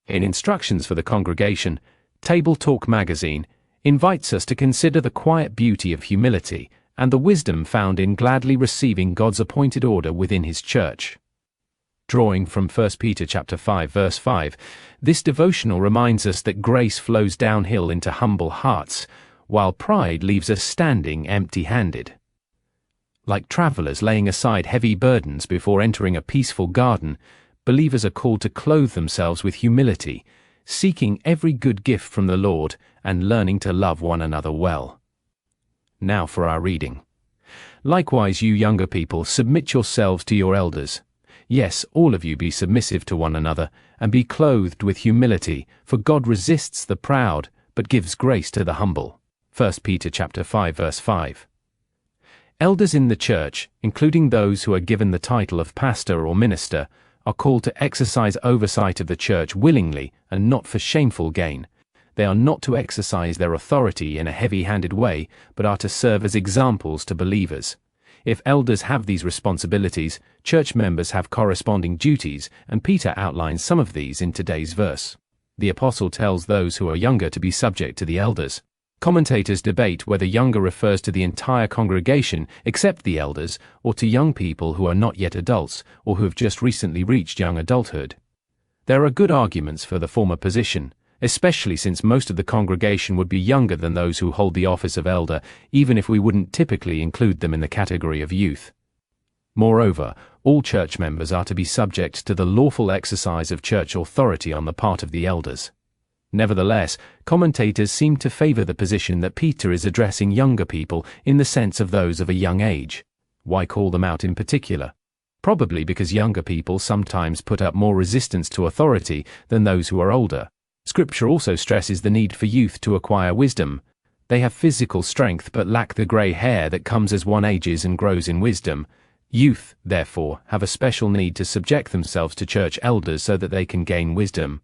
In Instructions for the Congregation, TableTalk Magazine invites us to consider the quiet beauty of humility and the wisdom found in gladly receiving God's appointed order within His church. Drawing from 1 Peter chapter 5 verse 5, this devotional reminds us that grace flows downhill into humble hearts, while pride leaves us standing empty-handed. Like travelers laying aside heavy burdens before entering a peaceful garden, believers are called to clothe themselves with humility, seeking every good gift from the Lord and learning to love one another well. Now for our reading. Likewise, you younger people, submit yourselves to your elders. Yes, all of you be submissive to one another, and be clothed with humility, for God resists the proud, but gives grace to the humble. 1 Peter chapter 5 verse 5. Elders in the church, including those who are given the title of pastor or minister, are called to exercise oversight of the church willingly and not for shameful gain. They are not to exercise their authority in a heavy-handed way, but are to serve as examples to believers. If elders have these responsibilities, church members have corresponding duties, and Peter outlines some of these in today's verse. The apostle tells those who are younger to be subject to the elders. Commentators debate whether younger refers to the entire congregation except the elders, or to young people who are not yet adults or who have just recently reached young adulthood. There are good arguments for the former position, especially since most of the congregation would be younger than those who hold the office of elder, even if we wouldn't typically include them in the category of youth. Moreover, all church members are to be subject to the lawful exercise of church authority on the part of the elders. Nevertheless, commentators seem to favor the position that Peter is addressing younger people in the sense of those of a young age. Why call them out in particular? Probably because younger people sometimes put up more resistance to authority than those who are older. Scripture also stresses the need for youth to acquire wisdom. They have physical strength but lack the grey hair that comes as one ages and grows in wisdom. Youth, therefore, have a special need to subject themselves to church elders so that they can gain wisdom.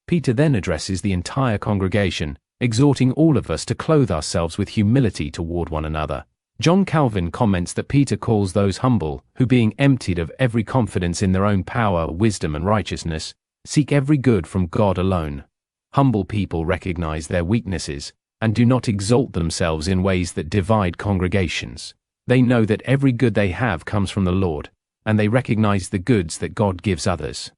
Peter then addresses the entire congregation, exhorting all of us to clothe ourselves with humility toward one another. John Calvin comments that Peter calls those humble, who being emptied of every confidence in their own power, wisdom and righteousness, seek every good from God alone. Humble people recognize their weaknesses, and do not exalt themselves in ways that divide congregations. They know that every good they have comes from the Lord, and they recognize the goods that God gives others.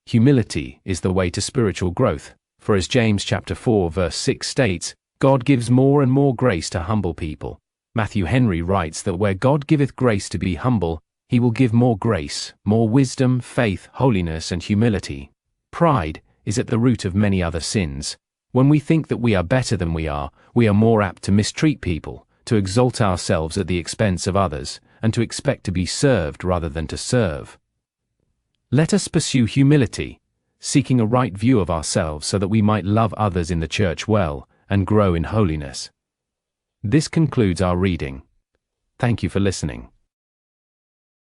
Humility is the way to spiritual growth, for as James chapter 4 verse 6 states, God gives more and more grace to humble people. Matthew Henry writes that where God giveth grace to be humble, He will give more grace, more wisdom, faith, holiness and humility. Pride is at the root of many other sins. When we think that we are better than we are more apt to mistreat people, to exalt ourselves at the expense of others, and to expect to be served rather than to serve. Let us pursue humility, seeking a right view of ourselves so that we might love others in the church well and grow in holiness. This concludes our reading. Thank you for listening.